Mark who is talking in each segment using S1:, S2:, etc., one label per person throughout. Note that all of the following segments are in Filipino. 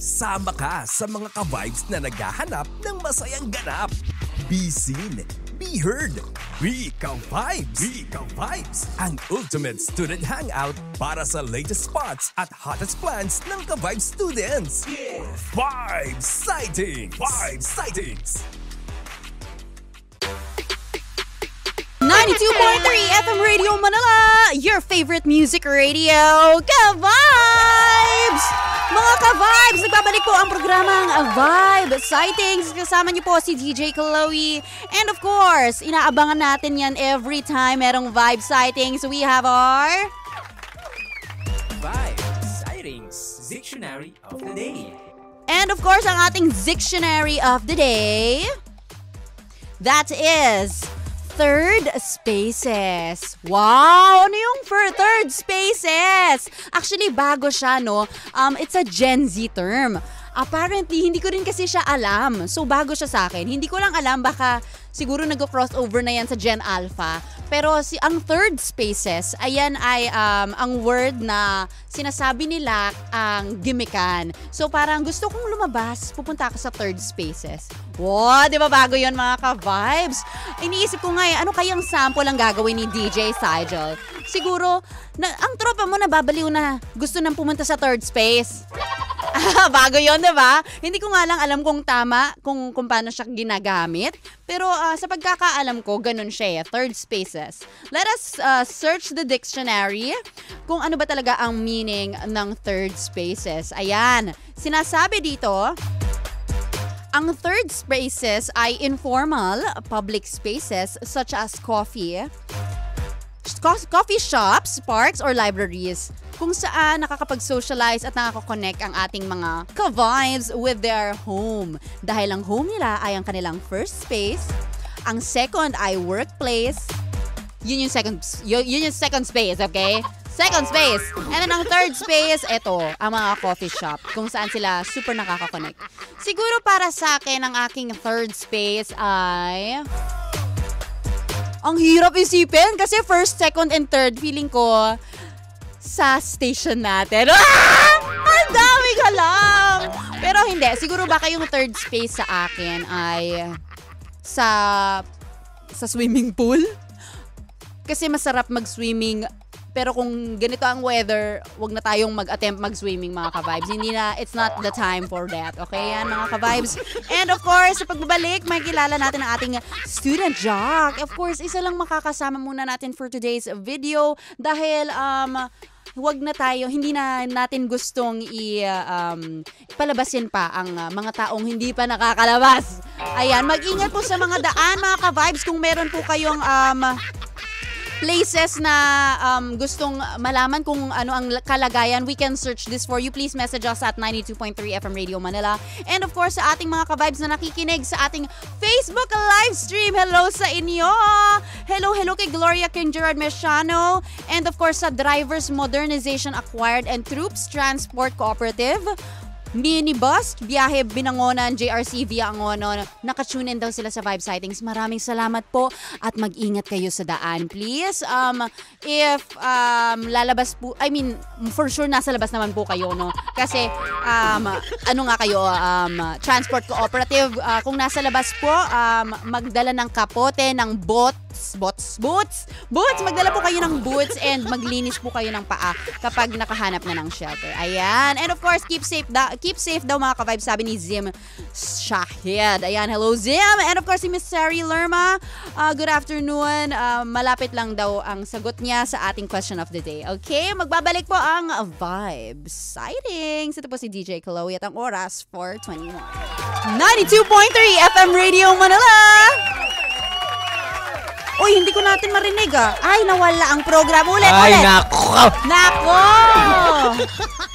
S1: Sama ka sa mga ka-vibes na naghahanap ng masayang ganap. Be seen, be heard, be ka-vibes. Be ka-vibes, ang ultimate student hangout para sa latest spots at hottest plans ng ka-vibes students. Vibes Sightings! Vibes Sightings!
S2: 92.3 FM Radio Manila, your favorite music radio, Ka-Vibes! Mga Ka-Vibes, nagbabalik po ang programang Vibe Sightings. Kasama niyo po si DJ Chloe. And of course, inaabangan natin yan every time merong Vibe Sightings. We have our...
S3: Vibe Sightings Dictionary of the Day.
S2: And of course, ang ating Dictionary of the Day, that is... third spaces. Wow! Ano yung for third spaces? Actually, bago siya, no? It's a Gen Z term. Apparently, hindi ko rin kasi siya alam. So, bago siya sa akin. Hindi ko lang alam, baka siguro nag-crossover na yan sa Gen Alpha. Pero ang third spaces, ayan ay ang word na sinasabi nila ang gimmickan. So parang gusto kong lumabas, pupunta ako sa third spaces. Wow, di ba bago yun mga ka-vibes? Iniisip ko nga, ano kayang sample ang gagawin ni DJ Sigel? Siguro, ang tropa mo nababaliw na gusto nang pumunta sa third space. Bago yun, diba? Hindi ko nga lang alam kung tama, kung paano siya ginagamit. Pero sa pagkakaalam ko, ganun siya eh, third spaces. Let us search the dictionary kung ano ba talaga ang meaning ng third spaces. Ayan, sinasabi dito, ang third spaces ay informal public spaces such as coffee shops, parks, or libraries kung saan nakakapag-socialize at nakaka-connect ang ating mga ka-vibes with their home. Dahil ang home nila ay ang kanilang first space, ang second ay workplace, yun yung second space, okay? Second space. And then ang third space, eto, ang mga coffee shop kung saan sila super nakaka-connect. Siguro para sa akin, ang aking third space ay... ang hirap isipin kasi first, second, and third, feeling ko sa station natin. Ang dami ka lang! Pero hindi, siguro baka yung third space sa akin ay sa swimming pool. Kasi masarap mag-swimming. Pero kung ganito ang weather, wag na tayong mag-attempt mag-swimming mga ka-vibes. It's not the time for that. Okay yan mga ka-vibes. And of course, sa pagbabalik, makikilala natin ang ating student jock. Of course, isa lang makakasama muna natin for today's video. Dahil, hindi na natin gustong palabasin pa ang mga taong hindi pa nakakalabas. Ayan, mag-ingat po sa mga daan mga ka-vibes kung meron po kayong places na gustong malaman kung ano ang kalagayan, we can search this for you. Please message us at 92.3 FM Radio Manila. And of course, sa ating mga ka-vibes na nakikinig sa ating Facebook live stream, hello sa inyo! Hello kay Gloria King Gerard Mesiano. And of course, sa Drivers Modernization Acquired and Troops Transport Cooperative, Minibus, Biyahe Binangonan, JRC via Angono. Nakatune in daw sila sa Vibe Sightings. Maraming salamat po at mag-ingat kayo sa daan, please. If lalabas po, for sure nasa labas naman po kayo, no? Kasi, transport cooperative. Kung nasa labas po, magdala ng kapote, ng boots. Magdala po kayo ng boots and maglinis po kayo ng paa kapag nakahanap na ng shelter. Ayan. And of course, keep safe daw mga ka-vibes, sabi ni Zim Shahid. Ayan, hello Zim. And of course, si Miss Sari Lerma, good afternoon. Malapit lang daw ang sagot niya sa ating question of the day. Okay, magbabalik po ang Vibe Sightings. Ito po si DJ Chloe at ang oras 4:21. 92.3 FM Radio Manila. Uy, hindi ko natin marinig Ay, nawala ang program. Ulit. Nako!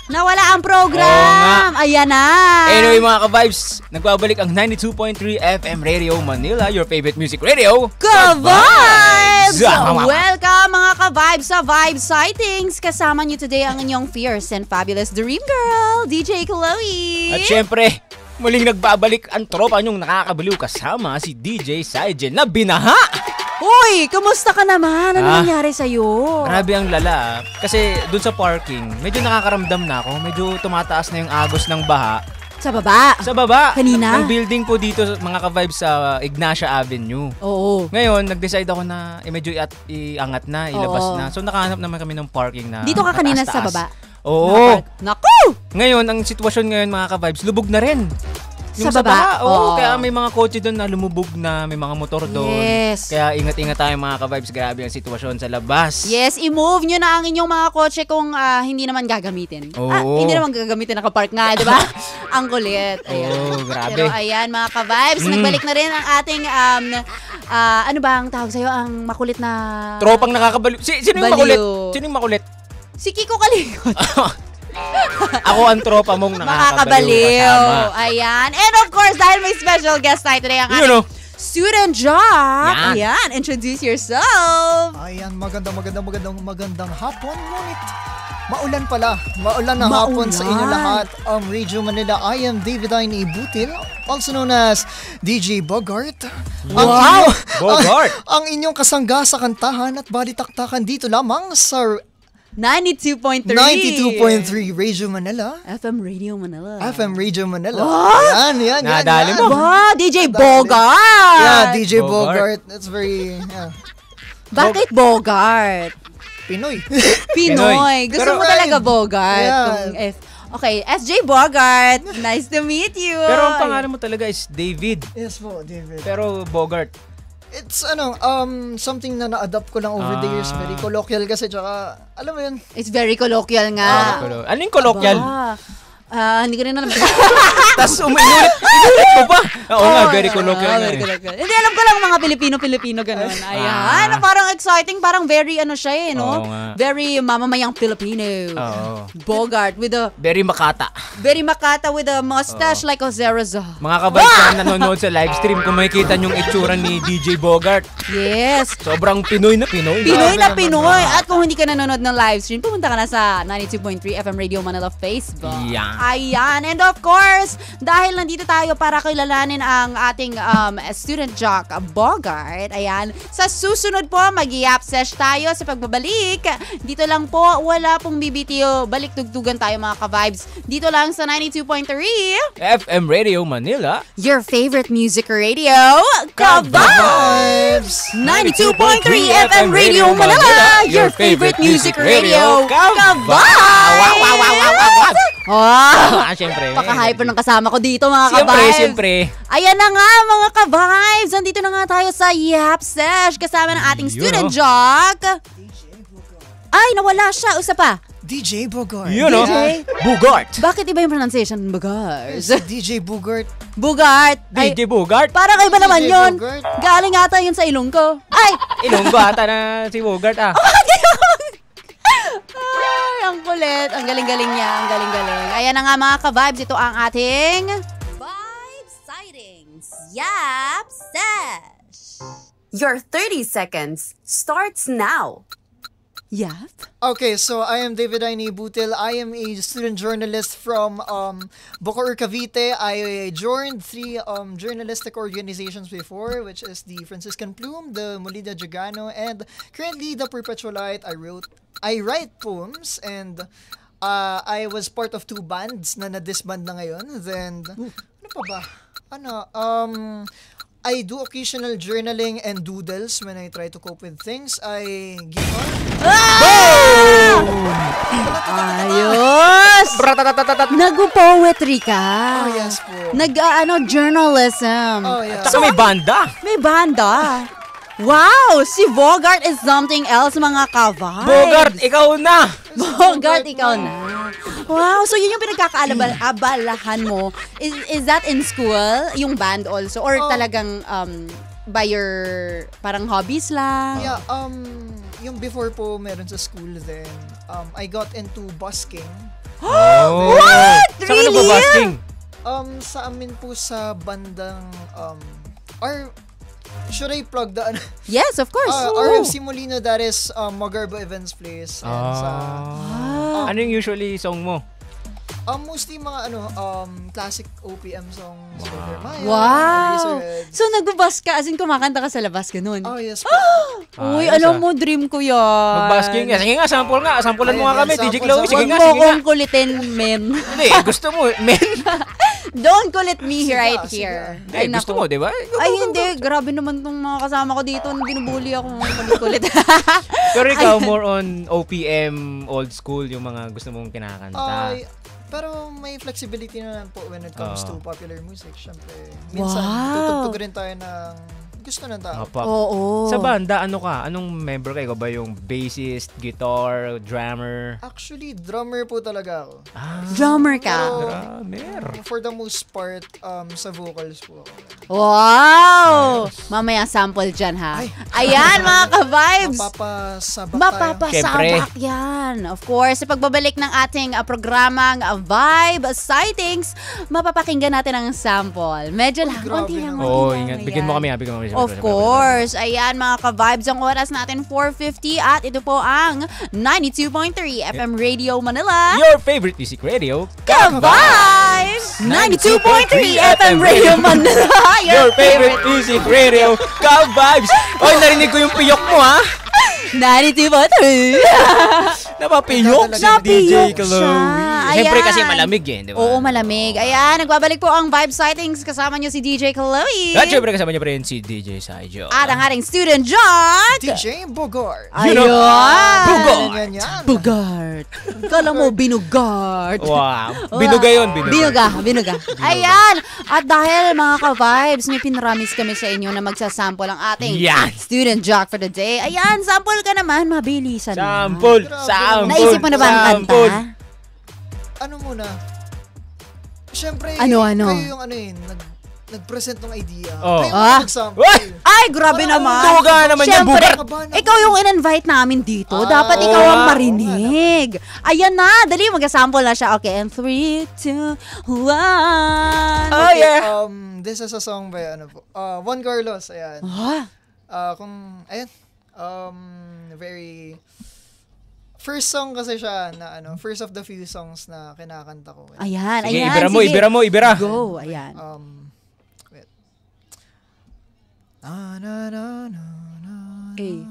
S2: Nawala ang program. Ayan na.
S3: Anyway mga ka-vibes, nagbabalik ang 92.3 FM Radio Manila, your favorite music radio.
S2: Ka-vibes! Welcome mga ka-vibes sa Vibe Sightings. Kasama niyo today ang inyong fierce and fabulous dream girl, DJ Chloe.
S3: At syempre, muling nagbabalik ang tropa niyong nakakabaliw kasama si DJ Sigel na binaha.
S2: Uy, kumusta ka naman? Ano nangyari sa'yo?
S3: Grabe ang lala. Kasi dun sa parking, medyo nakakaramdam na ako. Medyo tumataas na yung agos ng baha.
S2: Sa baba.
S3: Sa baba.
S2: Kanina?
S3: Ng building po dito, mga ka-vibes sa Ignacia Avenue.
S2: Oo.
S3: Ngayon, nag-decide ako na medyo iangat na, ilabas
S2: Oo.
S3: na. So, nakahanap naman kami ng parking na
S2: Dito ka kanina sa
S3: mataas-taas.
S2: baba?
S3: Oo.
S2: Naku!
S3: Ngayon, ang sitwasyon ngayon, mga ka-vibes, lubog na rin. Yung
S2: Sa baba?
S3: Oo,
S2: Oo.
S3: kaya may mga kotse doon na lumubog na, may mga motor doon.
S2: Yes.
S3: Kaya ingat-ingat tayo mga ka-vibes, grabe ang sitwasyon sa labas.
S2: Yes, i-move nyo na ang inyong mga kotse kung hindi naman gagamitin.
S3: Oo.
S2: Hindi naman gagamitin, nakapark nga, di ba? Ang kulit. Ayan.
S3: Oo, grabe.
S2: Pero ayan, mga ka-vibes, nagbalik na rin ang ating, ano ba ang tawag sa'yo? Ang makulit na...
S3: Tropang nakakabaliw. Sino yung
S2: Baliw.
S3: makulit? Sino yung makulit?
S2: Si Kiko Kalikot.
S3: Ako ang tropa mong nakakabaliw
S2: Makakabaliw.
S3: kasama.
S2: Ayan. And of course, dahil may special guest tayo today, ang
S3: You
S2: ating
S3: know.
S2: student job.
S3: Yan.
S2: Ayan. Introduce yourself.
S4: Ayan, magandang hapon. Ngunit maulan pala. Maulan na hapon sa inyo lahat. Radio Manila, I am David Aine Butil, also known as DJ Bogart.
S2: Wow!
S3: Bogart!
S4: Ang inyong kasangga sa kantahan at balitaktakan dito lamang sa
S2: 92.3.
S4: 92.3 Radio Manila.
S2: FM Radio Manila.
S4: FM Radio Manila.
S2: What?
S4: Yan.
S3: Nadali mo.
S2: Wow, DJ Bogart.
S4: Yeah, DJ
S3: Bogart.
S4: Bogart. That's very,
S2: Bakit Bogart?
S4: Pinoy.
S2: Pinoy. Gusto
S3: Pero,
S2: mo talaga Bogart.
S4: Yeah.
S2: Kung okay, SJ Bogart. Nice to meet you.
S3: Pero ang pangalan mo talaga is David.
S4: Yes po, David.
S3: Pero Bogart.
S4: It's something na na-adapt ko lang over the years. Very colloquial kasi, tsaka, alam mo yun.
S2: It's very colloquial nga.
S3: Ano yung colloquial?
S2: Hindi ko rin alam.
S3: Tapos inulit mo pa. Oo nga, very colloquial nga
S2: Very
S3: eh.
S2: colloquial. Hindi, alam ko lang mga Pilipino ganun. Ayan, parang exciting, parang very siya no?
S3: Oo nga.
S2: Very mamamayang Filipino.
S3: Oo.
S2: Bogart with a,
S3: Very Makata.
S2: very Makata with a mustache like Jose Rizal.
S3: Mga kabays na nanonood sa live stream, kung makikita yung itsura ni DJ Bogart,
S2: Yes.
S3: sobrang Pinoy na Pinoy.
S2: Pinoy na Pinoy. At kung hindi ka nanonood ng live stream, pumunta ka na sa 92.3 FM Radio Manila Facebook.
S3: Yeah.
S2: Ayan. And of course, dahil nandito tayo para kilalanin ang ating student jock, Bogart. Ayan. Sa susunod po, mag-i-app sesh tayo sa pagbabalik. Dito lang po, wala pong BBTO. Balik-tugtugan tayo mga ka-vibes. Dito lang sa 92.3.
S3: FM Radio Manila.
S2: Your favorite music radio, Ka-Vibes! 92.3 FM Radio Manila, your favorite music radio, Ka-Vibes! Oh,
S3: Siyempre.
S2: paka-hyper ng kasama ko dito mga ka-vibes.
S3: Siyempre.
S2: Ayan na nga mga ka-vibes. Nandito na nga tayo sa Yap Sesh kasama ng ating student jock. Ay, nawala siya. Usa pa.
S4: DJ Bogart.
S3: Yun o.
S2: DJ?
S3: Bogart.
S2: Bakit iba yung pronunciation? Bogart.
S4: DJ Bogart.
S2: Bogart. Ay,
S3: DJ Bogart.
S2: parang iba naman
S4: DJ
S2: yun.
S4: Bogart.
S2: Galing ata yun sa ilong ko. Ay!
S3: Ilonggo ata na si Bogart ah.
S2: Ay, ang kulit. Ang galing-galing niya. Ang galing-galing. Ayan na nga mga ka-vibes. Ito ang ating Vibe Sightings. Yap Sesh.
S5: Your 30 seconds starts now.
S2: Yap?
S4: Okay, so I am David Aine Butil. I am a student journalist from Bacoor, Cavite. I joined 3 journalistic organizations before, which is the Franciscan Plume, the Molida Jagano, and currently the Perpetualite. I write poems, and I was part of 2 bands na na-disband na ngayon. Then, ano pa ba? I do occasional journaling and doodles when I try to cope with things. I give up.
S2: Ayos! Nag-poetry ka.
S4: Oh, yes po.
S2: Journalism.
S4: Oh, yeah.
S3: Tsaka may banda.
S2: May banda. Wow! Si Bogart is something else, mga ka-vibes.
S3: Bogart, ikaw na.
S2: Bogart, ikaw na. Wow, so yun yung pinagkakaabalahan mo. Is that in school, yung band also? Or talagang by your parang hobbies lang?
S4: Yeah, yung before po meron sa school, then I got into busking.
S3: Oh.
S2: What?
S3: Saan ka
S2: Really?
S3: nagbabasking?
S4: Sa amin po sa bandang or should I plug the
S2: Yes, of course.
S4: RFC Molino, that is Magarbo Events Place, and sa
S3: Ano yung usually song mo?
S4: mostly mga classic OPM songs.
S2: Wow! So, nagbabas ka, as in kumakanta ka sa labas, ganun?
S4: Oh, yes po.
S2: Uy,
S3: Ayos,
S2: alam mo, dream ko yan.
S3: Magbasking. Sige nga, sampulan mo nga kami.
S4: Ayan,
S3: DJ
S4: sample,
S3: Chloe, sige
S2: Huwag
S3: nga,
S2: mo
S3: sige nga.
S2: kong kulitin, men.
S3: Hindi, gusto mo, men.
S2: Don't kulit me
S4: Siga,
S2: right
S4: siga.
S2: here.
S3: Eh, gusto mo, di ba?
S2: Ay, hindi. Grabe naman tong mga kasama ko dito. Binubuli ako kulit.
S3: Pero ikaw, more on OPM, old school, yung mga gusto mong kinakanta.
S4: Pero may flexibility naman po when it comes to popular music. Siyempre, minsan
S2: Wow.
S4: tutugtog rin tayo ng gusto ng tao.
S3: Opo.
S2: Oo.
S3: Sa banda, ano ka? Anong member ka? Ikaw ba yung bassist, guitar, drummer?
S4: Actually, drummer po talaga ako.
S2: Drummer ka.
S3: Drummer.
S4: For the most part, sa vocals po ako.
S2: Wow! Mamaya sample dyan, ha? Ayan, mga ka-vibes!
S4: Mapapasabak tayo.
S2: Mapapasabak yan. Of course, sa pagbabalik ng ating programang Vibe Sightings, mapapakinggan natin ang sample. Medyo lang,
S4: grabe
S2: konti lang.
S4: naman.
S3: Oo,
S2: konti lang,
S3: ingat. Bigyan mo
S2: ayan.
S3: kami, ha? Bigyan mo kami.
S2: Of course. Ayan, mga ka-vibes, ang oras natin 4:50 at ito po ang 92.3 FM Radio Manila.
S3: Your favorite music radio,
S2: Ka-vibes! 92.3 FM Radio Manila.
S3: Your favorite music radio, Ka-Vibes! Oy, narinig ko yung piyok mo, ha?
S2: 92.3.
S3: Napapiyok si
S2: Napiyok
S3: DJ Chloe.
S2: siya.
S3: Siyempre
S2: Ayan.
S3: kasi malamig eh, di ba?
S2: Oo, malamig. Ayan, nagbabalik po ang Vibe Sightings. Kasama niyo si DJ Chloe.
S3: At syempre kasama niyo pa rin si DJ Saijo.
S2: At ang ating student, John.
S4: DJ Bogart.
S2: Ayun.
S3: Bogart.
S4: Yan.
S2: Bugart. Kala mo, binugart.
S3: Wow. Binuga yun, binuga.
S2: Binuga. Ayan. At dahil mga ka-vibes, may pinramis kami sa inyo na magsasample ang ating
S3: Yan.
S2: student jock for the day. Ayan, sample ka naman. Mabilisan lang.
S3: Sample.
S2: Naisip mo na ba ang
S3: Sample.
S2: kanta?
S4: Ano muna? Siyempre,
S2: Ano?
S4: kayo yung nag-present ng idea.
S3: Oh.
S4: Kayo
S2: Ah.
S4: mag-sample.
S3: What?
S2: Ay, grabe naman.
S3: Duga naman yan,
S2: Siyempre,
S3: Bugart.
S2: ikaw yung in-invite namin dito. Dapat ikaw ang marinig. Ayan na. Dali, mag-sample na siya. Okay, and 3, 2, 1.
S3: Oh, yeah.
S4: This is a song by, Juan Carlos. Ayan. Ayan. Very... First song kasi siya na first of the few songs na kinakanta ko.
S2: Ayan,
S3: Sige,
S2: ayan.
S3: ibira mo.
S2: Go, ayan.
S4: Wait. Na na na na na.
S2: Okay.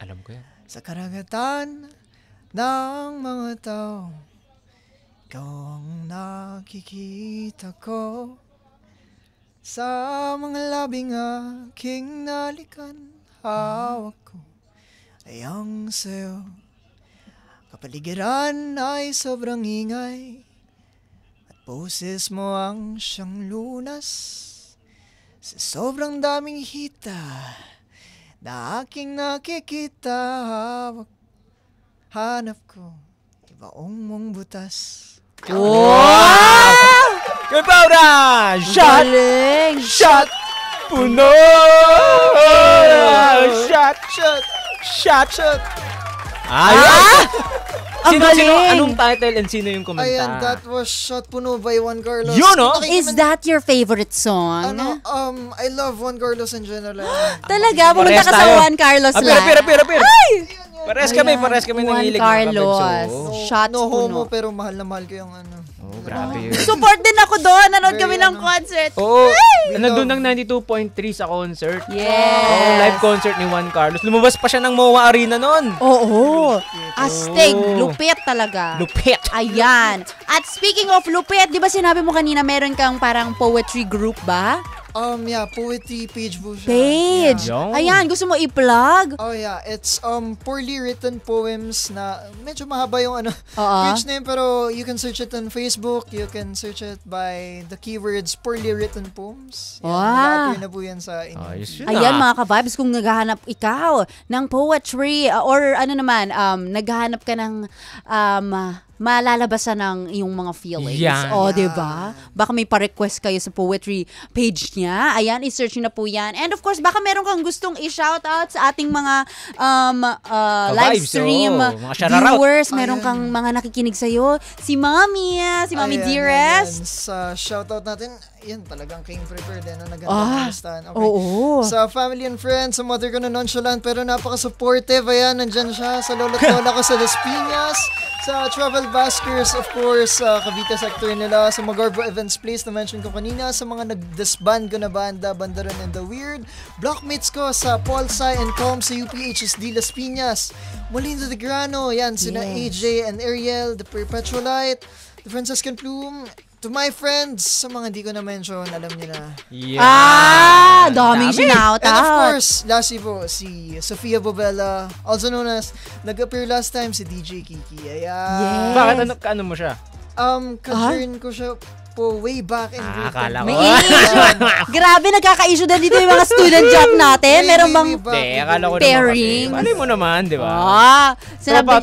S3: Alam ko yan.
S4: Sa karagatan ng mga tao, ikaw ang nakikita ko. Sa mga labing aking nalikan, hawak ko ay ang sayo. Kapaligiran ay sobrang ingay, at boses mo ang siyang lunas. Sa sobrang daming hita na aking nakikita, hanap ko ibaong mong butas.
S2: Wow!
S3: Good Paura! Shot!
S2: Galing.
S3: Shot! Puno! Shot! Shot! Ay!
S2: Ang galing.
S3: Anong title and sino yung kumanta?
S4: Ayan, that was Shot Puno by Juan Carlos.
S3: Yun, no?
S2: Is that your favorite song?
S4: I love Juan Carlos in general.
S2: Talaga? Pumunta
S3: Parehas
S2: ka sa
S3: tayo.
S2: Juan Carlos lang?
S3: Pira.
S2: Ay!
S3: Parehas kami ng
S2: Juan
S3: hilig.
S2: Carlos. Shot
S4: No
S2: Puno.
S4: homo, pero mahal na mahal ko yung
S3: Oh, grabe yun.
S2: Support din ako doon. Nanood kami
S4: Very
S2: ng concert.
S3: Oo. Nandun ng 92.3 sa concert.
S2: Yes.
S3: Oo, live concert ni Juan Carlos. Lumabas pa siya ng MOA Arena nun.
S2: Oo. Astig.
S3: Oo.
S2: Lupit talaga.
S3: Lupit.
S2: Ayan. At speaking of lupit, di ba sinabi mo kanina meron kang parang poetry group ba?
S4: Yeah, poetry page po siya.
S2: Page.
S3: Yeah.
S2: Ayan, gusto mo i-plug?
S4: Oh yeah, it's poorly written poems na medyo mahaba yung
S2: Oo.
S4: page name, pero you can search it on Facebook, you can search it by the keywords poorly written poems.
S2: Wow.
S4: Mag-appear na po yan sa inyo.
S3: Ayos yun.
S2: Ayan mga ka-vibes, kung naghahanap ikaw ng poetry or naghahanap ka ng malalabasan ng iyong mga feelings.
S3: Yan.
S2: O, diba? Baka may pa-request kayo sa poetry page niya. Ayan, i-search nyo na po yan. And of course, baka meron kang gustong i-shoutout sa ating mga live
S3: Vibes,
S2: stream
S3: mga shout-out.
S2: viewers. Meron
S4: Ayan.
S2: kang mga nakikinig sa'yo. Si Mami
S4: Ayan,
S2: Dearest.
S4: Sa shoutout natin, yan talagang came prepared na naganda
S2: Ah,
S4: listahan. Okay.
S2: oo.
S4: Sa family and friends, sa mother ko na nonchalant pero napaka-supportive. Ayan, nandyan siya. Sa lolo't lola ko sa Las Piñas. Sa Travel Baskers, of course, sa Cavite sector nila. Sa Magarbo Events Place na mention ko kanina. Sa mga nag-disband ko na banda, Bandaran and the Weird. Blockmates ko sa Paulsai and Com sa UPHSD Las Piñas. Molino de Grano, yan, sina
S2: Yes.
S4: AJ and Ariel, The Perpetualite, The Franciscan Plume, To my friends, sa mga di ko na-mention, alam niyo na.
S2: Daming shout
S4: And of
S2: out.
S4: course, lastly po, si Sofia Bobella, also known as, nag-appear last time si DJ Kiki. Ayan.
S2: Yes.
S3: Bakit ano mo siya?
S4: Ka-join ko siya po way back in grade
S3: akala
S4: 10.
S3: ko.
S2: May issue. Grabe, nagkaka-issue na dito yung mga student job natin. Meron bang
S3: Akala ko
S2: pairing?
S3: naman kasi. Malay mo naman, di ba?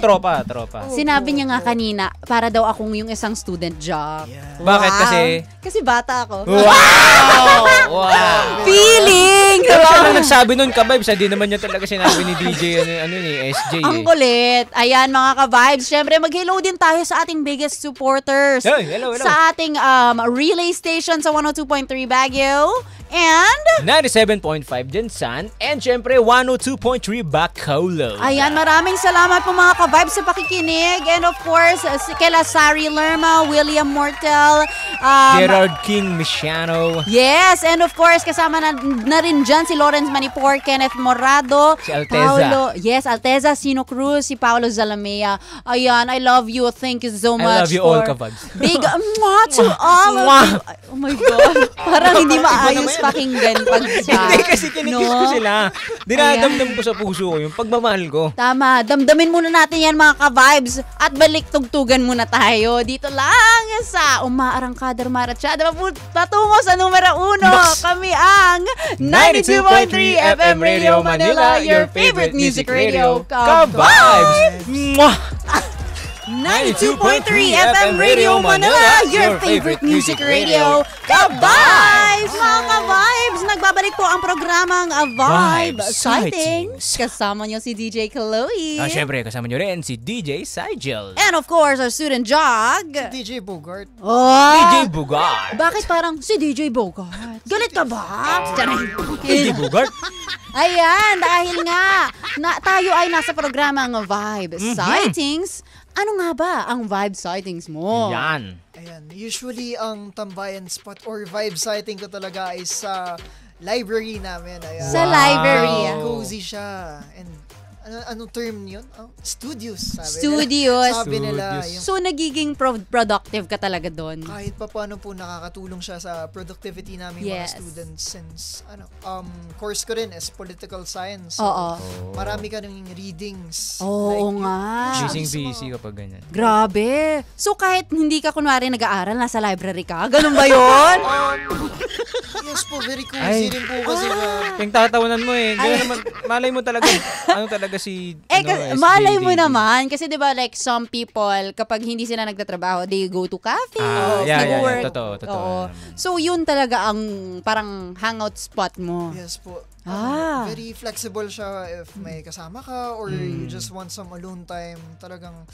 S3: Tropa.
S2: Sinabi niya nga kanina, para daw akong yung isang student job.
S3: Bakit kasi?
S2: Kasi bata ako.
S3: Wow!
S2: Feeling!
S3: Pero siya lang nagsabi nun, ka-vibes. Hindi naman niya talaga sinabi ni DJ, SJ
S2: Ang kulit. Ayan, mga ka-vibes. Siyempre, mag-hello din tayo sa ating biggest supporters.
S3: Hello.
S2: Sa ating relay station sa 102.3 Baguio. And
S3: 97.5 Jensan. And syempre, 102.3 Bacolod.
S2: ayan, maraming salamat po mga ka-vibes sa pakikinig. And of course, kila Sari Lerma, William Mortel,
S3: Gerard King Misiano.
S2: yes, and of course, kasama na rin dyan si Lawrence Manipor, Kenneth Morado,
S3: Si Alteza.
S2: Alteza Sino Cruz, si Paolo Zalamea. Ayan, I love you. Thank you so much.
S3: I love you all, ka-vibes.
S2: Big mwah to all of you. Oh my God. Parang hindi maayos pakinggan pag
S3: Hindi kasi kinikis ko sila. Dinadamdam ko sa puso ko yung pagmamahal ko.
S2: Tama. Damdamin muna natin yan mga ka-vibes at balik tugtugan muna tayo. Dito lang sa Umaarangkada Rumaratsyada. Patungo sa numero 1. Kami ang 92.3 FM Radio Manila, your favorite music radio. Ka-vibes!
S3: Mwah!
S2: 92.3 FM Radio Manila, your favorite music radio. Ka-vibes! Mga ka-vibes! Nagbabalik po ang programang Vibe
S3: Vibe
S2: Sightings.
S3: Sightings.
S2: Kasama niyo si DJ Chloe.
S3: Syempre, kasama nyo rin si DJ Sigel.
S2: And of course, our student Jog.
S4: DJ Bogart.
S2: Oh!
S3: DJ Bugard.
S2: Bakit parang si DJ Bogart? Galit ka ba?
S3: DJ Bugard.
S2: Ayan, dahil nga tayo ay nasa programang Vibe Sightings. Ano nga ba ang Vibe Sightings mo?
S3: Yan.
S4: Ayan, usually ang tambayan spot or vibe sighting ko talaga ay sa library namin. Ayan.
S2: Sa library.
S4: Cozy siya. And anong term yun? Studios, sabi
S2: Studios.
S4: nila. Sabi nila. Yung,
S2: So, nagiging productive ka talaga doon.
S4: kahit pa paano po nakakatulong siya sa productivity namin
S2: Yes.
S4: mga students since course ko rin is political science.
S2: Oo.
S4: Marami ka ring readings.
S2: Oo nga.
S3: Busy kapag ganyan.
S2: Grabe. So, kahit hindi ka kunwari nag-aaral, nasa library ka? Ganun ba yun?
S4: Yes po, very cozy rin po kasi
S3: Yung tatawanan mo eh. Hindi naman, malay mo talaga. Ano talaga si
S2: malay mo naman. Kasi diba like some people, kapag hindi sila nagtatrabaho, they go to cafe.
S3: Yeah.
S2: work.
S3: Totoo.
S2: Oo. So, yun talaga ang parang hangout spot mo.
S4: yes po.
S2: Very
S4: Very flexible siya if may kasama ka or you just want some alone time. Talagang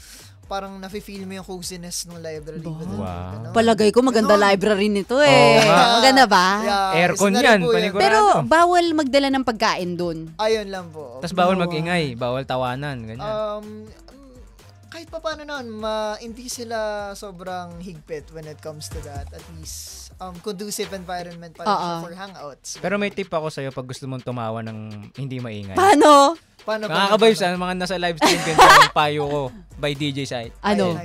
S4: parang nafe-feel mo yung coziness ng library.
S3: Wow.
S2: Palagay ko maganda library nito eh.
S3: Oo nga.
S2: Maganda ba?
S3: Aircon
S4: isa na rin
S3: yan,
S4: po
S3: panigurado.
S2: Pero bawal magdala ng pagkain dun.
S4: Ayun lang po.
S3: Tapos bawal mag-ingay, bawal tawanan, ganyan.
S4: Kahit pa paano naman, hindi sila sobrang higpit when it comes to that. At least, conducive environment pa rin siya for hangouts.
S3: Pero may tip ako sa'yo pag gusto mong tumawa ng hindi maingay.
S2: Paano?
S4: Paano
S3: Nakaka-vibes, mga nasa live stream ganito yung payo ko by DJ Site.
S2: Ano?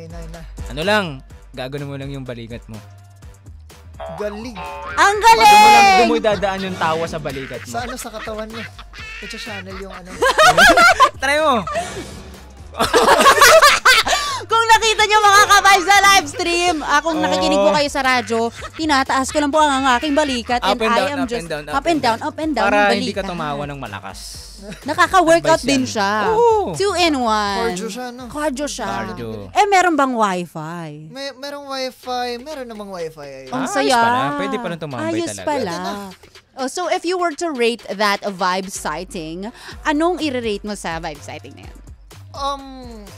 S3: Ano lang, gagawin mo lang yung balikat mo.
S4: Galing.
S2: Ang
S3: Doon
S2: galing!
S3: mo dadaan yung tawa sa balikat mo.
S4: Sa sa katawan mo. Ito channel yung
S3: Try mo!
S2: Kung nakita nyo mga ka-vibes sa live stream, kung nakikinig po kayo sa radyo, tinataas ko lang po ang aking balikat
S3: Up and
S2: I
S3: down,
S2: am
S3: up
S2: just
S3: and down,
S2: up and down yung
S3: Para
S2: balikat.
S3: hindi ka tumawa ng malakas.
S2: Nakaka-workout
S3: Advice
S2: din
S3: yan.
S2: siya.
S3: Oo.
S2: 2-in-1.
S4: cardio siya, no?
S2: Cardio siya.
S3: Cardio.
S2: Meron bang wifi?
S4: Merong wifi. Meron namang wifi.
S2: Ang
S3: Ayos
S2: saya.
S3: pala. Pwede pala tumambay
S2: Ayos
S3: talaga.
S2: pala. Oh, so if you were to rate that a vibe sighting, anong i-rate mo sa vibe sighting na yan?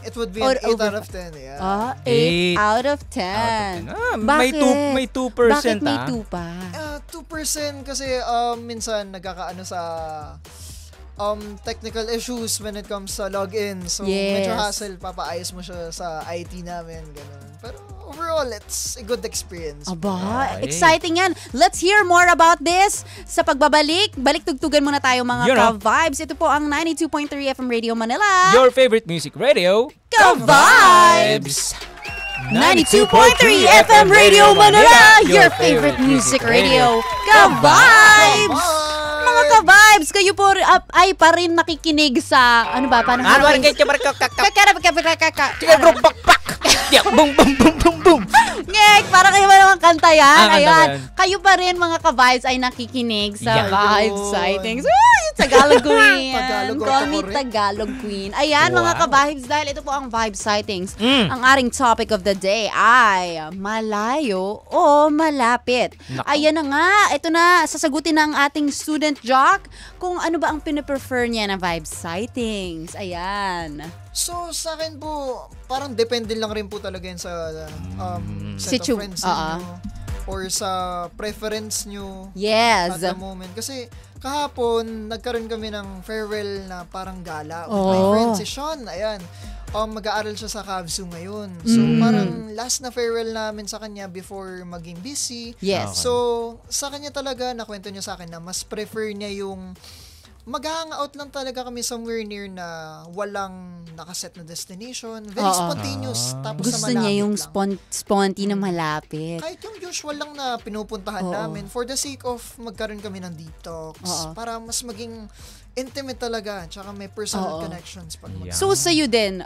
S4: It would be
S2: Or
S4: an 8
S2: over-
S4: out of 10, yeah.
S2: 8
S3: 8
S2: out of 10.
S3: May
S2: Bakit?
S3: may 2%
S2: Bakit may 2 pa?
S4: 2% kasi minsan nagkakaano sa technical issues when it comes sa login. So,
S2: Yes.
S4: medyo hassle. Papaayos mo siya sa IT namin. Ganun. Pero overall, it's a good experience.
S2: Aba,
S3: Ay.
S2: exciting yan. Let's hear more about this sa pagbabalik. Balik-tugtugan muna tayo mga
S3: Yun,
S2: ka-vibes. Ito po ang 92.3 FM Radio Manila.
S3: Your favorite music radio,
S2: Ka-vibes! 92.3 FM Radio Manila, your favorite music radio. Ka-vibes! Mga ka-vibes, kayo po ay pa rin nakikinig sa, ano ba, paano?
S3: Boom, boom, boom, boom, boom.
S2: Ngek, para kayo ba naman kanta yan?
S3: Kanta
S2: Ayan.
S3: ba yan?
S2: Kayo pa rin mga ka-vibes ay nakikinig sa
S3: Yan.
S2: Vibes Sightings. Yung Tagalog Queen.
S4: Tagalog
S2: Call me
S4: ako rin.
S2: Tagalog Queen. Ayan mga
S3: Wow.
S2: ka-vibes, dahil ito po ang Vibes Sightings. Ang ating topic of the day ay malayo o malapit.
S3: Nako.
S2: Ayan na nga, ito na, sasagutin na ang ating student jock kung ano ba ang piniprefer niya na Vibes Sightings. Ayan.
S4: So, sa akin po, parang depende lang rin po talaga yun sa set of friends niyo or sa preference nyo
S2: Yes.
S4: at the moment. Kasi kahapon, nagkaroon kami ng farewell na parang gala. With
S2: Oh.
S4: my friend si Sean, ayan. Mag-aaral siya sa Cavsu ngayon. So, parang last na farewell namin sa kanya before maging busy.
S2: Yes.
S4: So, sa kanya talaga, nakwento niya sa akin na mas prefer niya yung mag-hangout lang talaga kami somewhere near na walang nakaset na destination. Very
S2: Oo.
S4: spontaneous. Tapos
S2: Gusto
S4: sa malapit
S2: niya yung
S4: lang.
S2: sponty na malapit.
S4: Kahit yung usual lang na pinupuntahan
S2: Oo.
S4: namin for the sake of magkaroon kami ng detox.
S2: Oo.
S4: Para mas maging intimate talaga. Tsaka may personal
S2: Oo.
S4: connections. Pag
S3: Yeah.
S2: So, sa'yo din,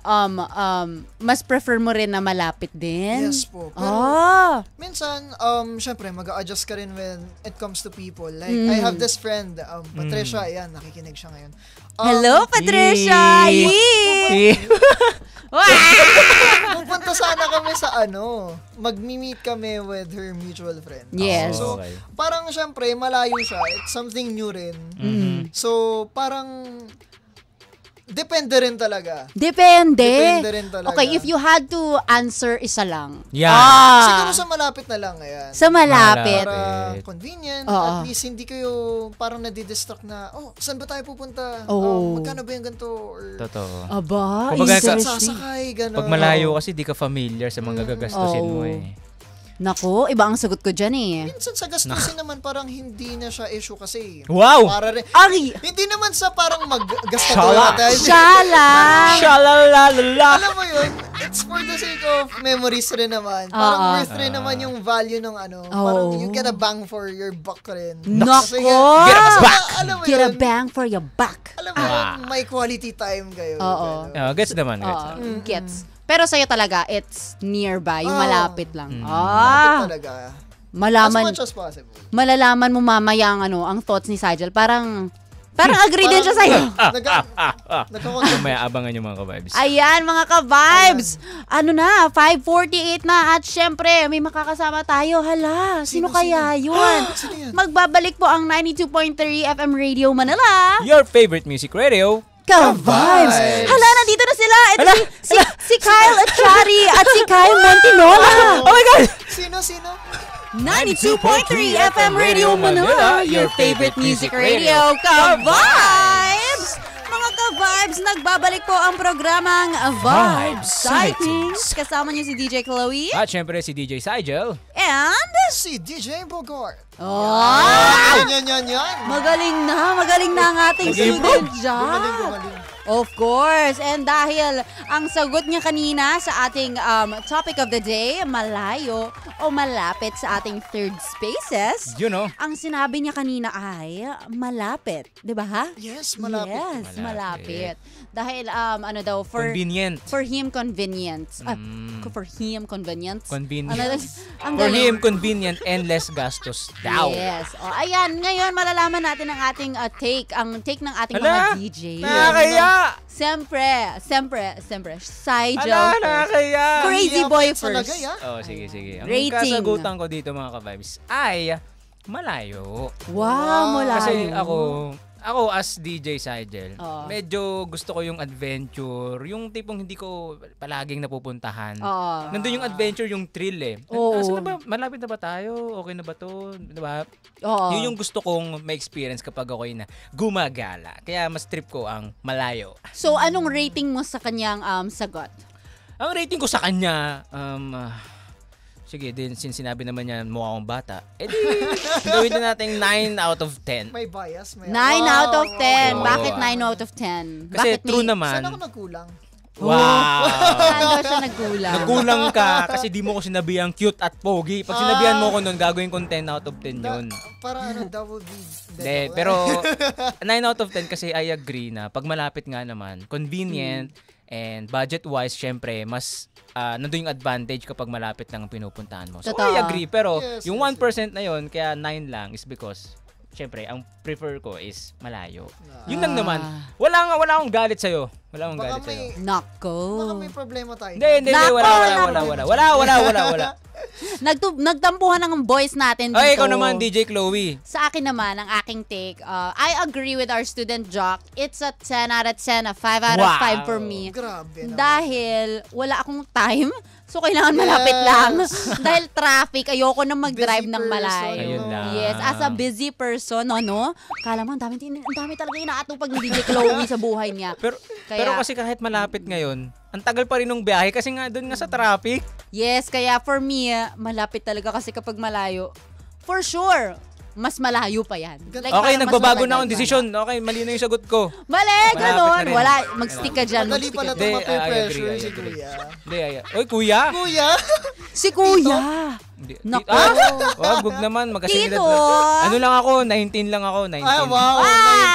S2: mas prefer mo rin na malapit din?
S4: Yes po. Pero minsan, syempre, mag-a-adjust ka rin when it comes to people. Like, I have this friend, Patricia, ayan, nakikinig siya ngayon.
S2: Hello, Patricia! Yee!
S4: Pupunta sana kami sa mag-meet kami with her mutual friend.
S2: Yes.
S4: So,
S3: Okay.
S4: parang syempre, malayo siya. It's something new rin. So, parang, depende rin talaga.
S2: Depende.
S4: Depende rin talaga.
S2: Okay, if you had to answer, isa lang.
S3: Yan.
S4: Siguro sa malapit na lang, ayan.
S2: Sa malapit.
S4: Para convenient.
S2: Oo.
S4: At least hindi kayo parang nadidistract na, saan ba tayo pupunta?
S2: Oo.
S4: Magkano ba yung ganito? Or
S3: Totoo.
S2: Aba,
S3: Kumbaga,
S2: interesting.
S4: sasakay, gano'n.
S3: Pag malayo kasi di ka familiar sa mga gagastusin mo
S2: Oo.
S3: eh.
S2: Naku, iba ang sagot ko dyan eh.
S4: Minsan sa gastusin naman parang hindi na siya issue kasi.
S3: Wow!
S4: Para rin,
S2: Ari!
S4: hindi naman sa parang maggasta
S3: Shala.
S4: tayo.
S2: Siya lang!
S3: Shalalalala!
S4: Alam mo yun, it's for the sake of memories rin naman. Parang
S2: Oo.
S4: worth rin naman yung value ng Parang you get a bang for your buck rin.
S2: Nako!
S4: Kasi
S3: Get a back!
S4: Alam mo
S2: Get a
S4: yun,
S2: bang for your buck.
S4: alam mo yun, may quality time kayo.
S2: Oo.
S4: Ganun.
S3: Gets naman, gets.
S2: Oo, gets. Pero sa'yo talaga, it's nearby, yung
S4: Oo.
S2: malapit lang.
S4: Malapit talaga. As
S2: Malaman,
S4: much as possible.
S2: malalaman mo mamaya ang thoughts ni Sigel. Parang agree din siya sa'yo.
S4: Nagkakontent.
S3: Mamaya abangan yung mga ka-vibes.
S2: Ayan, mga ka-vibes. Ano na, 5:48 na at syempre, may makakasama tayo. Hala, sino kaya yun?
S4: Sino yan?
S2: Magbabalik po ang 92.3 FM Radio Manila.
S3: Your favorite music radio.
S2: Ka-vibes! Hala, nandito na sila. Ito si Kyle Achari at si Kyle Montinola.
S3: Oh my God!
S4: Sino?
S2: 92.3 FM Radio Manila, your favorite music radio. Ka-vibes! Mga ka-vibes, nagbabalik po ang programang Vibes Sightings. Kasama niyo si DJ Chloe
S3: At syempre si DJ Sigel.
S2: and...
S4: Si DJ Bogart.
S2: Oh!
S4: Yan.
S2: Magaling na ang ating student job.
S4: Gumaling.
S2: Of course. And dahil ang sagot niya kanina sa ating topic of the day, malayo o malapit sa ating third spaces,
S3: You know.
S2: ang sinabi niya kanina ay malapit. Di ba ha?
S4: Yes, malapit.
S2: Yes, malapit.
S3: Malapit.
S2: Dahil, for
S3: Convenient.
S2: for him, convenient. For him, convenient.
S3: Convenient.
S2: Ang
S3: For
S2: galing.
S3: him, convenient and less gastos daw.
S2: Yes. O, ayan, ngayon malalaman natin ang ating take, ang take ng ating mga
S3: Hala,
S2: DJ.
S3: nakakaya!
S2: Siyempre, Sigel
S3: Ala,
S2: first.
S3: nakakaya!
S2: Crazy
S4: Hindi
S2: boy
S4: ako
S2: first.
S4: talaga, ya.
S3: Oh, sige. Ang
S2: Rating.
S3: kasagutan ko dito mga ka-vibes ay malayo.
S2: Wow, mula.
S3: Kasi ako as DJ Sigel,
S2: Oo.
S3: medyo gusto ko yung adventure, yung tipong hindi ko palaging napupuntahan.
S2: Oo.
S3: Nandun yung adventure, yung thrill eh.
S2: Oo.
S3: Nasaan na ba? Malapit na ba tayo? Okay na ba to? Diba?
S2: Oo.
S3: Yun yung gusto kong ma-experience kapag ako'y na gumagala. Kaya mas trip ko ang malayo.
S2: So, anong rating mo sa kanyang sagot?
S3: Ang rating ko sa kanya, sige, din since sinabi naman niya mukha akong bata, edi gawin din natin 9 out of 10.
S4: May bias.
S2: 9 out of 10.
S3: wow.
S2: Bakit 9 out of 10?
S3: Kasi
S2: Bakit
S3: true
S2: may-
S3: naman.
S4: Saan ako nagkulang?
S3: Wow!
S2: Saan daw siya nagkulang?
S3: Nagkulang ka kasi di mo ko sinabihang cute at pogi. Pag sinabihan mo ko nun, gagawin kong 10 out of 10 yun.
S4: Para double B.
S3: Hindi, pero 9 out of 10 kasi I agree na pag malapit nga naman, convenient and budget-wise, syempre, mas nandun yung advantage kapag malapit lang ang pinupuntahan mo. So,
S2: Totoo.
S3: I agree. Pero
S4: Yes,
S3: yung
S4: yes,
S3: 1% na yun, kaya 9 lang is because syempre, ang prefer ko is malayo. Yun lang naman. Wala akong galit sa'yo. Wala akong
S4: Baka
S3: galit sa'yo.
S4: may,
S2: Nako.
S4: baka may problema tayo.
S3: Hindi, wala.
S2: Nagtampuhan ng boys natin dito.
S3: Ay, ikaw naman, DJ Chloe.
S2: Sa akin naman, ang aking take, I agree with our student jock. It's a 10 out of 10, a 5 out of 5 for me.
S4: Grabe naman.
S2: Dahil wala akong time, so kailangan malapit lang. Dahil traffic, ayoko na mag-drive
S4: Busy
S2: ng malayo.
S4: person.
S3: Ayun lang.
S2: Yes, as a busy person, ano? Kala mo, ang dami talaga inaatupag ni DJ Chloe sa buhay niya.
S3: Pero kasi kahit malapit ngayon, ang tagal pa rin ng biyahe kasi nga doon nga sa traffic.
S2: Yes, kaya for me, malapit talaga kasi kapag malayo, for sure, mas malayo pa yan.
S3: Okay,
S2: parang mas
S3: nagbabago
S2: matagal
S3: na akong
S2: pa.
S3: desisyon. Okay, mali na yung sagot ko.
S2: Mali,
S3: Malapit
S2: ganon.
S3: na rin.
S2: Wala, mag-stick ka dyan.
S4: Madali pala ito
S3: Hindi,
S4: mape-pressure
S3: I
S4: si
S3: agree.
S4: Kuya.
S3: Hindi, Oy, kuya?
S4: Kuya?
S2: Si Kuya.
S3: Hindi.
S2: Naku.
S3: Wag naman, magkasinilad
S2: Tito.
S3: na. Ano lang ako, 19 lang ako, 19.
S4: Ay, wow.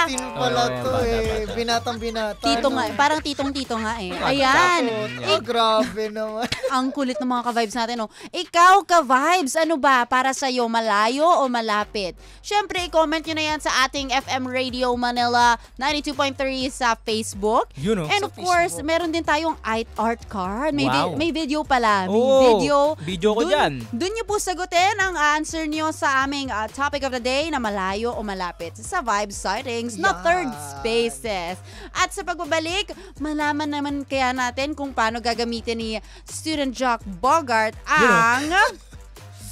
S4: 19 pala
S3: Oo,
S4: to
S3: bata,
S4: eh.
S3: bata.
S4: Binatang-binata.
S2: Tito nga, parang titong-tito nga eh. Ayan.
S4: Oh, grabe naman.
S2: Ang kulit ng mga ka-vibes natin, no? Ikaw, ka-vibes, ano ba? Para sa'yo, malayo o malapit? Syempre, i-comment nyo na yan sa ating FM Radio Manila 92.3 sa Facebook.
S3: Yun, oh.
S2: And
S4: Sa
S2: of course,
S4: Facebook.
S2: meron din tayong art card. May,
S3: Wow.
S2: may video pala. May
S3: Oo, video ko
S2: Dun-
S3: dyan.
S2: Dun nyo po sagutin ang answer nyo sa aming topic of the day na malayo o malapit sa Vibe Sightings na
S4: Yan.
S2: Third Spaces. At sa pagbabalik, malaman naman kaya natin kung paano gagamitin ni Student Jock Bogart ang...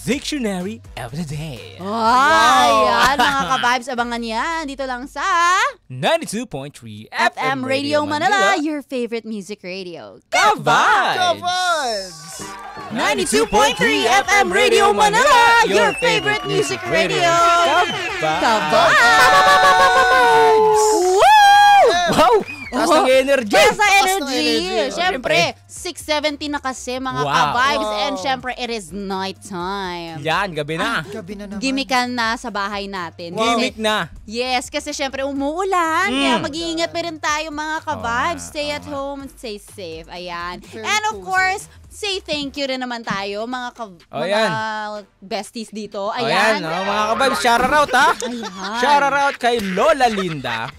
S3: Dictionary of the Day.
S2: Yan, mga ka-vibes, abangan yan. Dito lang sa
S3: 92.3
S2: FM Radio Manila, your favorite music radio.
S3: Ka-vibes!
S4: Ka-vibes!
S2: 92.3 FM Radio Manila, your favorite music radio. Ka-vibes! Woo!
S3: Wow! Taas ng energy!
S2: Taas ng
S4: Taas ng
S2: energy.
S4: energy.
S2: Siyempre, 6:70 na kasi mga
S3: Wow.
S2: ka-vibes.
S4: Wow.
S2: And siyempre, it is night time.
S3: Yan, gabi na.
S4: Gabi na naman.
S2: Gimikan na sa bahay natin.
S4: Wow.
S3: Gimmick na.
S2: Yes, kasi syempre umuulan. Kaya mag-iingat pa rin tayo mga ka-vibes. Stay at home and stay safe. Ayan.
S4: Very
S2: And of
S4: cozy.
S2: course, say thank you rin naman tayo mga
S3: Oh,
S2: mga
S3: yan.
S2: besties dito.
S3: O yan,
S2: Ayan.
S3: mga kababs, shout-out ha.
S2: Ayan.
S3: Shout-out kay Lola Linda,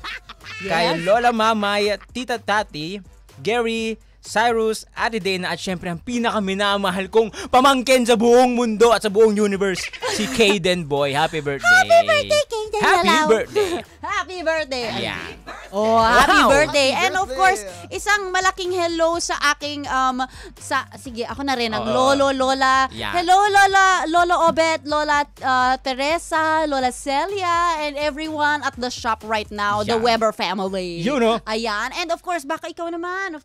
S3: kay
S2: Yes.
S3: Lola Mamay, Tita Tati, Gary, Cyrus, Ate Dana, at syempre ang pinakaminamahal kong pamangkin sa buong mundo at sa buong universe, si Kaden Boy. Happy birthday!
S2: Happy birthday, Kaden
S3: Happy
S2: Lalaw.
S3: birthday!
S2: Happy birthday.
S3: Ayan.
S2: Oh, happy
S3: Wow.
S2: birthday.
S4: Happy
S2: And of
S4: birthday.
S2: course, isang malaking hello sa aking sige, ako na rin ang
S3: Oo.
S2: Lola.
S3: Yeah.
S2: Hello Lola Obet, Lola Teresa, Lola Celia, and everyone at the shop right now, the
S3: Yeah.
S2: Weber family.
S3: You know.
S2: Ayan. And of course, baka ikaw naman,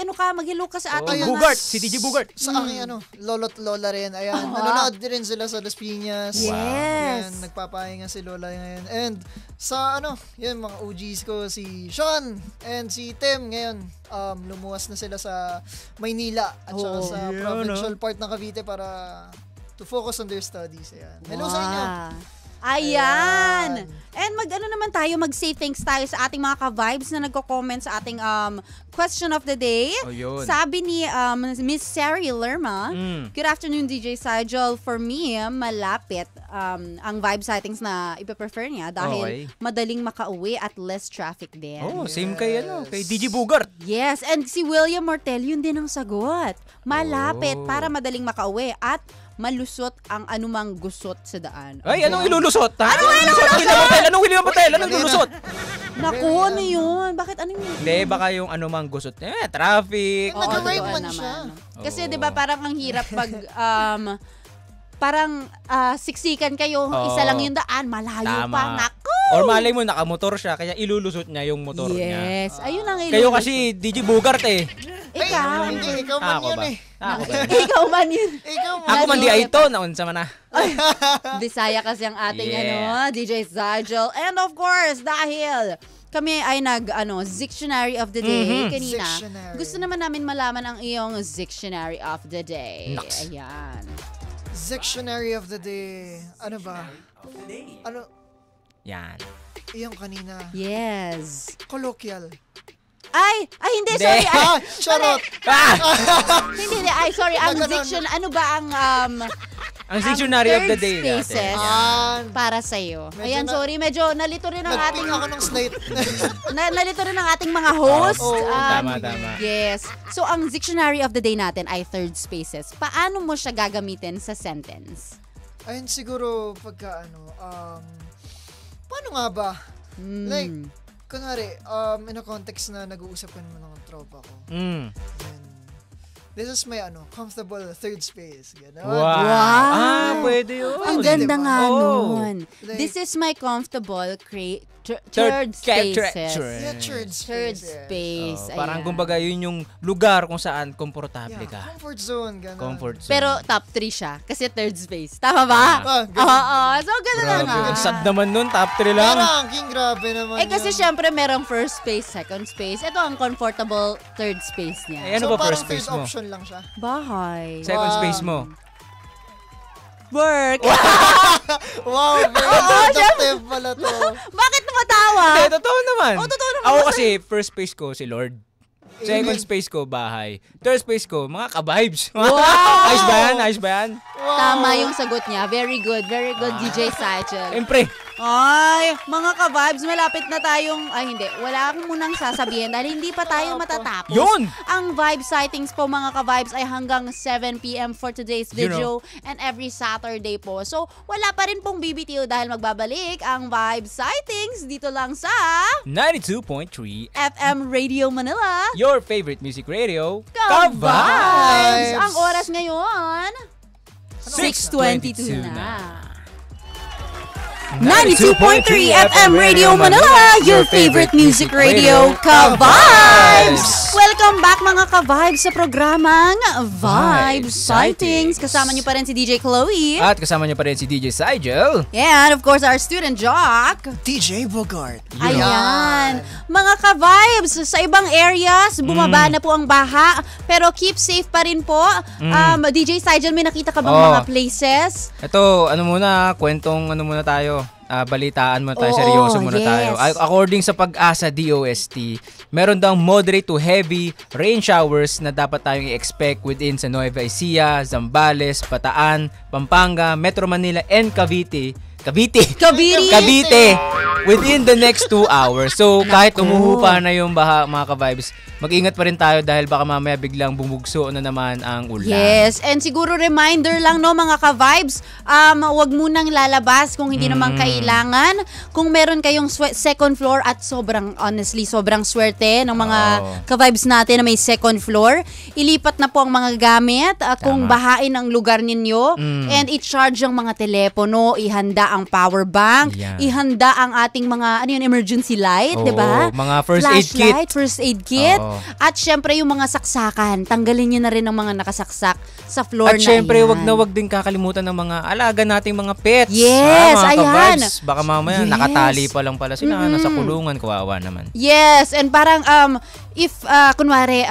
S2: mag-hello ka sa ating mga...
S3: Bugart, si DJ Bugart.
S4: Sa aking lolo't lola rin. Ayan, nanonood din sila sa Las Piñas.
S2: Yes.
S4: Ayan, nagpapahinga si lola ngayon. And sa yun, mga OGs ko, si Sean and si Tim ngayon, lumuwas na sila sa Maynila at saka sa
S3: yeah,
S4: provincial part ng Cavite para to focus on their studies. Ayan. Hello sa inyo.
S2: Ayan.
S4: Ayan.
S2: And naman tayo, mag-say thanks tayo sa ating mga ka-vibes na nagko-comment sa ating question of the day.
S3: Oh, yun.
S2: Sabi ni Miss Sari Lerma, Good afternoon, DJ Sajol. For me, malapit ang vibe sightings na ipe-prefer niya dahil
S3: Okay.
S2: madaling makauwi at less traffic din.
S3: Oh, same kay kay DJ Bugart.
S2: Yes, and si William Mortel, yun din ang sagot. Malapit
S3: Oh.
S2: para madaling makauwi at malusot ang anumang gusot sa daan.
S3: Ay, anong ilulusot? Ha? Anong ilulusot? Anong William Patel? Anong ilulusot?
S2: Naku, ano yun? Bakit ano yun?
S3: Hindi, baka yung anumang gusot. Traffic.
S4: Oo, nag-ride
S2: totoo
S4: man siya.
S2: Kasi
S3: Oo.
S2: 'di ba parang ang hirap pag parang siksikan kayo,
S3: Oo.
S2: isa lang yung daan, malayo
S3: Tama.
S2: pa. Naku!
S3: Or malay mo, nakamotor siya, kaya ilulusot niya yung motor niya.
S2: Yes, ayun ang
S3: Kayo kasi, DJ Bugart eh.
S2: Eh, ka.
S4: Hindi, ikaw man
S3: Ako
S4: yun
S3: ba?
S4: eh.
S3: Ako ba?
S2: Ikaw man yun.
S4: Ikaw man.
S3: Ako man di ay ito, naunsa man na.
S2: Bisaya kasi ang ating
S3: Yeah.
S2: DJ Zygel. And of course, dahil kami ay Dictionary of the Day kanina.
S4: Dictionary.
S2: Gusto naman namin malaman ang iyong Dictionary of the Day.
S3: Naks.
S2: Ayan.
S4: Dictionary of the day. Ano ba? Ano?
S3: Yan.
S4: Iyong kanina.
S2: Yes.
S4: Colloquial.
S2: Ay, hindi,
S3: Hindi.
S2: sorry.
S4: Ah, charot.
S2: Hindi. Ay, sorry. Ang diction, ano ba ang
S3: Ang Dictionary of the
S2: third
S3: Day
S2: spaces
S3: natin.
S2: para sa'yo?
S4: Medyo
S2: Ayan, sorry. Medyo nalito rin ang ating...
S4: Nagping ako ng slate.
S2: nalito rin ang ating mga host.
S4: Oo,
S3: tama.
S2: Yes. So, ang Dictionary of the Day natin ay third spaces. Paano mo siya gagamitin sa sentence?
S4: Ayun siguro pagka paano nga ba? Like, kunwari, in a context na nag-uusap ka naman ng tropa ko.
S3: Mm.
S4: Then, this is my comfortable third space. Gano'n.
S2: Wow.
S3: Pwede yun.
S2: Ang ganda
S4: diba?
S2: nga
S3: Oh.
S2: nun.
S4: Like-
S2: This is my comfortable third spaces.
S4: Yeah, third
S2: Third
S4: space.
S2: space.
S3: Parang
S2: ayan.
S3: kumbaga yun yung lugar kung saan komportable
S4: Yeah,
S3: ka.
S4: comfort zone. Gano'n.
S3: Comfort zone.
S2: Pero top 3 siya. Kasi third space. Tama ba?
S4: ganun.
S2: Oo. So, gano'n na
S3: Grabe.
S2: nga.
S3: Ang sad naman nun, top 3 lang.
S4: Parang, king grabe naman
S2: Kasi
S4: yun.
S2: syempre merong first space, second space. Ito ang comfortable third space niya.
S3: Ano
S4: so,
S3: ba
S4: parang
S3: first space
S4: third
S3: mo?
S4: option lang siya.
S2: Bahay.
S3: Second
S4: Wow.
S3: space mo.
S2: Work.
S4: Wow, very productive pala to.
S2: Bakit tumatawa?
S3: Hindi, totoo naman.
S2: totoo naman.
S3: Ako kasi, first space ko, si Lord. Second space ko, bahay. Third space ko, mga ka-vibes.
S2: Wow!
S3: Ayos ba yan? Ayos ba yan?
S2: Tama yung sagot niya. Very good. Very good, DJ Sygel.
S3: Siyempre.
S2: Ay, mga ka-vibes, malapit na tayong... Ay, hindi. Wala akong munang sasabihin dahil hindi pa tayo matatapos.
S3: Yun!
S2: Ang Vibe Sightings po, mga ka-vibes, ay hanggang 7 p.m. for today's
S3: You
S2: video and every Saturday po. So, wala pa rin pong BBTO dahil magbabalik ang Vibe Sightings dito lang sa
S3: 92.3,
S2: FM Radio Manila.
S3: your favorite music radio,
S2: Ka-vibes! Ang oras ngayon, 6:22
S3: 6:22
S2: na. 92.3 FM Radio Manila, your favorite music radio, Ka-Vibes! Welcome back mga Ka-Vibes sa programang Vibe Sightings. Kasama niyo pa rin si DJ Chloe.
S3: At kasama niyo pa rin si DJ Sygel.
S2: And of course, our student Jock.
S4: DJ Bogart.
S2: Ayan. Mga ka-vibes, sa ibang areas, bumaba na po ang baha. Pero keep safe pa rin po. DJ Sygel, may nakita ka bang mga places?
S3: Ito, kwentong muna tayo. Balitaan muna tayo,
S2: Oo,
S3: seryoso muna
S2: yes.
S3: tayo. According sa Pag-asa DOST, meron daw moderate to heavy rain showers na dapat tayong i-expect within sa Nueva Ecija, Zambales, Bataan, Pampanga, Metro Manila, and Cavite within the next 2 hours. So, kahit umuhupa na yung baha, mga ka-vibes, mag-ingat pa rin tayo dahil baka mamaya biglang bumugso na naman ang ulan.
S2: Yes, and siguro reminder lang no mga ka-vibes, wag munang lalabas kung hindi naman kailangan. Kung meron kayong second floor at sobrang swerte ng mga ka-vibes natin na may second floor, ilipat na po ang mga gamit kung bahain ang lugar ninyo and i-charge ang mga telepono, ihanda ang power bank,
S3: Yan.
S2: ihanda ang ating mga emergency light, 'di ba?
S3: Mga first aid kit.
S2: Flashlight, first aid kit.
S3: Oo.
S2: At syempre yung mga saksakan, tanggalin nyo na rin ang mga nakasaksak sa floor
S3: At
S2: na
S3: syempre,
S2: iyan.
S3: wag din kakalimutan ng mga alaga nating mga pets.
S2: Yes,
S3: mga
S2: ayan.
S3: ka-vibes. Baka mamaya
S2: Yes.
S3: nakatali pa lang pala sila, nasa kulungan, kawawa naman.
S2: Yes, and parang if kunwari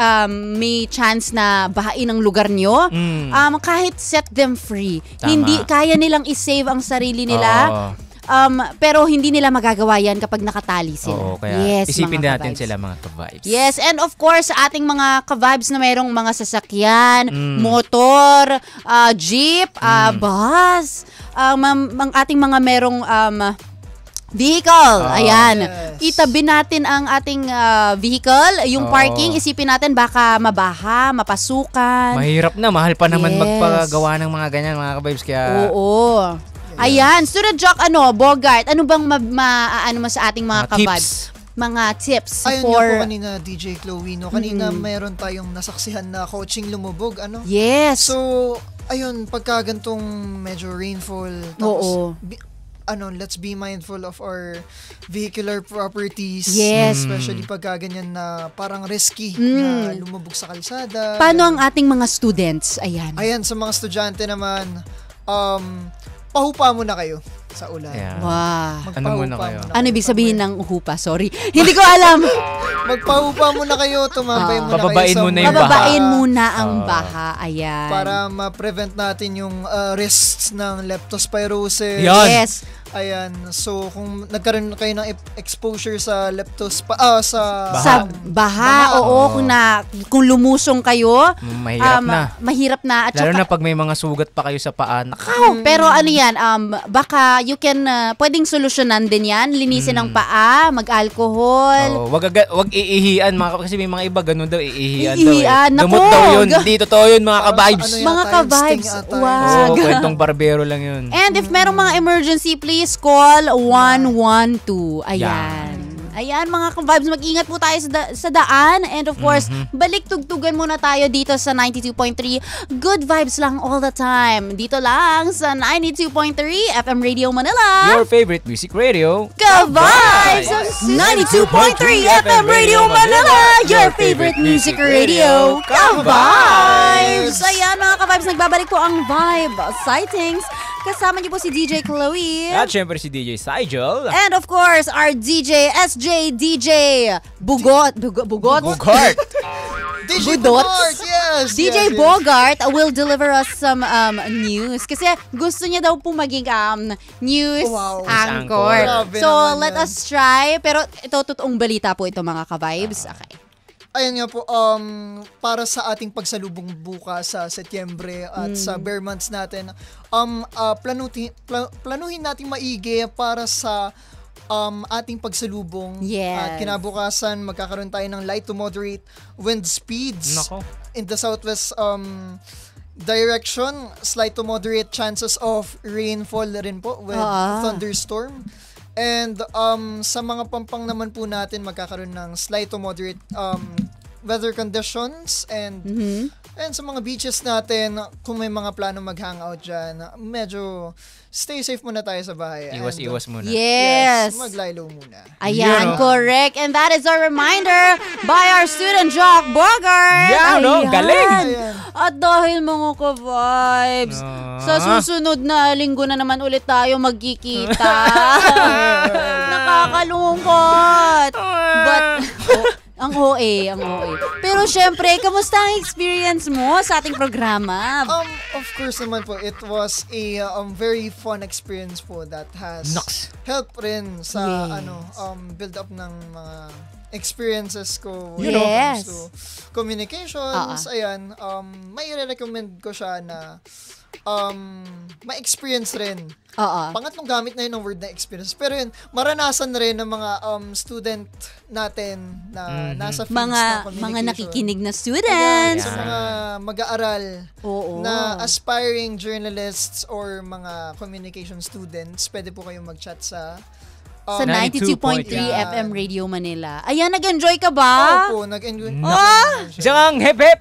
S2: may chance na bahain ang lugar nyo, kahit set them free.
S3: Tama.
S2: Hindi kaya nilang i-save ang sarili nila.
S3: Oo.
S2: Pero hindi nila magagawa yan kapag nakatali sila.
S3: Oo, kaya
S2: yes,
S3: isipin
S2: mga
S3: natin
S2: ka-vibes.
S3: sila, mga ka-vibes.
S2: Yes, and of course, sa ating mga ka-vibes na mayroong mga sasakyan, motor, jeep, bus, ang ating mga mayroong vehicle. Ayan.
S4: Yes.
S2: Itabi natin ang ating vehicle. Yung
S3: Oo.
S2: parking, isipin natin baka mabaha, mapasukan.
S3: Mahirap na, mahal pa naman
S2: Yes.
S3: magpagawa ng mga ganyan, mga ka-vibes. Kaya
S2: Oo. Ayan, Student Jock, Bogart, ano bang ano mo sa ating mga
S3: Mga
S2: ka-vibes?
S3: tips.
S2: Mga tips
S4: Ayun
S2: for...
S4: nga po kanina, DJ Chloe, no? Kanina mayroon tayong nasaksihan na coaching lumubog,
S2: Yes.
S4: So, ayun, pagka gantong medyo rainfall,
S2: Oo.
S4: let's be mindful of our vehicular properties.
S2: Yes.
S4: Especially pagka ganyan na parang risky na lumubog sa kalsada.
S2: Paano ang ating mga students? Ayan.
S4: Ayan, sa mga estudyante naman, pahupa muna kayo sa ulan.
S3: Yeah.
S2: Wow.
S3: Ano muna kayo?
S2: Ano ibig sabihin ng hupa? Sorry. Hindi ko alam.
S4: Magpahupa muna kayo, tumambay muna
S3: Pababain
S4: kayo sa
S3: muna yung baha.
S2: Pababain muna ang baha. Ayan.
S4: para ma-prevent natin yung risks ng leptospirosis.
S3: Yan.
S2: Yes.
S4: Ayan. So, kung nagkaroon kayo ng exposure sa
S2: Sa baha, oo. Kung lumusong kayo,
S3: Mahirap na.
S2: mahirap na. At
S3: Lalo
S2: saka,
S3: na pag may mga sugat pa kayo sa paa.
S2: pero ano yan, baka you can, pwedeng solusyonan din yan. Linisin ang paa, mag-alcohol.
S3: Wag iihian kasi may mga iba ganun daw iihian
S2: Iihian.
S3: daw.
S2: Naku!
S3: Gamot daw yun. Hindi totoo yun mga ka-vibes.
S4: Ano
S2: Mga
S4: yata,
S2: ka-vibes,
S4: instinct ata.
S2: wag.
S3: Kwentong barbero lang yun.
S2: And if merong mga emergency, please call 112. Ayan. Ayan mga ka-vibes, mag-ingat po tayo sa daan. And of course, balik tugtugan muna tayo dito sa 92.3. Good vibes lang all the time. Dito lang sa 92.3 FM Radio Manila.
S3: Your favorite music radio.
S2: Ka-vibes! 92.3 FM Radio Manila. Your favorite music radio. Ka-vibes! Ayan mga ka-vibes, nagbabalik po ang Vibe Sightings. Kasama niyo po si DJ Chloe.
S3: At syempre si DJ Sigel.
S2: And of course, our DJ, SJ, DJ Bugot.
S3: Bogart.
S4: DJ
S2: Budots.
S4: Bogart, yes!
S2: DJ
S4: yes, yes.
S2: Bogart will deliver us some news. Kasi gusto niya daw po maging news
S4: Wow.
S2: anchor.
S4: Grabe
S2: So,
S4: naman
S2: let
S4: yan.
S2: us try. Pero ito, totoong balita po ito mga ka-vibes. Okay.
S4: Ayan nga po, para sa ating pagsalubong bukas sa Setyembre at sa bare months natin, planuhin natin maigi para sa ating pagsalubong.
S2: Yes.
S4: At kinabukasan, magkakaroon tayo ng light to moderate wind speeds.
S3: Nako.
S4: In the southwest direction, slight to moderate chances of rainfall rin po with thunderstorm. And sa mga pampang naman po natin, magkakaroon ng slight to moderate weather conditions. And sa mga beaches natin, kung may mga plano mag-hangout dyan, medyo stay safe muna tayo sa bahay.
S3: Iwas muna.
S2: Yes.
S4: Mag-lie-low muna.
S2: Ayan,
S3: Yun, oh.
S2: correct. And that is our reminder by our student Jock Bogart.
S3: Yan, no? Galing.
S4: Ayan.
S2: At dahil mga ka-vibes, sa susunod na linggo na naman ulit tayo magkikita. Nakakalungkot. But, ang OA. Pero syempre, kamusta ang experience mo sa ating programa?
S4: Of course naman po, it was a very fun experience po that has
S3: Nox.
S4: helped rin sa
S2: Yes.
S4: build up ng mga experiences ko when
S2: You know.
S4: it
S2: Yes.
S4: comes to communications. Ayan, may recommend ko siya na ma-experience rin. Pangatlong gamit na yun ng word na experience. Pero yun, maranasan rin ng mga student natin na nasa fields ng communication.
S2: Mga nakikinig na students.
S4: Sa mga mag-aaral
S2: Oo.
S4: na aspiring journalists or mga communication students, pwede po kayong mag-chat sa
S2: Sa 92.3
S4: Yan.
S2: FM Radio Manila. Ayan, nag-enjoy ka ba?
S4: Opo, nag-enjoy.
S3: Siyang hip hip.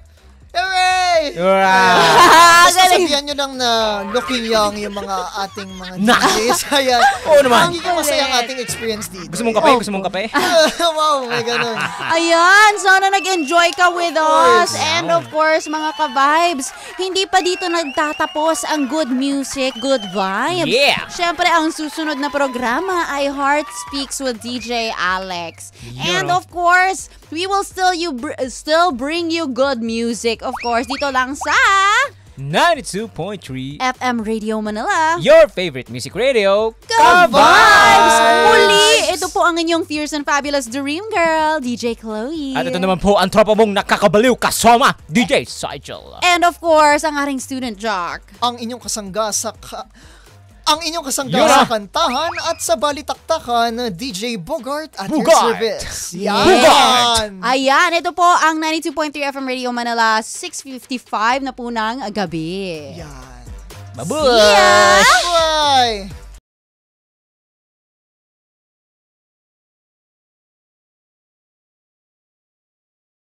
S4: Hooray! Basta sabihan nyo lang na looking young yung mga ating mga DJs. Ayan.
S3: Oo naman.
S4: Magiging masaya ang ating experience dito.
S3: Gusto mong kape? Gusto mong kape?
S4: Wow, may ganun.
S2: Ayan, sana nag-enjoy ka with us. And of course, mga ka-vibes, hindi pa dito nagtatapos ang good music, good vibes.
S3: Yeah!
S2: Siyempre, ang susunod na programa ay Heart Speaks with DJ Alex. And of course, we will still bring you good music. Of course, dito lang sa
S3: 92.3
S2: FM Radio Manila.
S3: Your favorite music radio.
S2: Ka-vibes! Muli, ito po ang inyong fierce and fabulous dream girl, DJ Chloe.
S3: At ito naman po ang tropa mong nakakabaliw kasama, DJ Sigel.
S2: And of course, ang ating student Jock.
S4: Ang inyong kasangga sa
S3: Yun na.
S4: kantahan at sa balitaktakan, DJ Bogart at your
S3: Bogart.
S4: service.
S3: Bogart.
S2: Ayan, ito po ang 92.3 FM Radio Manila, 6:55 na po ng gabi.
S4: Yan.
S3: Babush!
S4: Bye!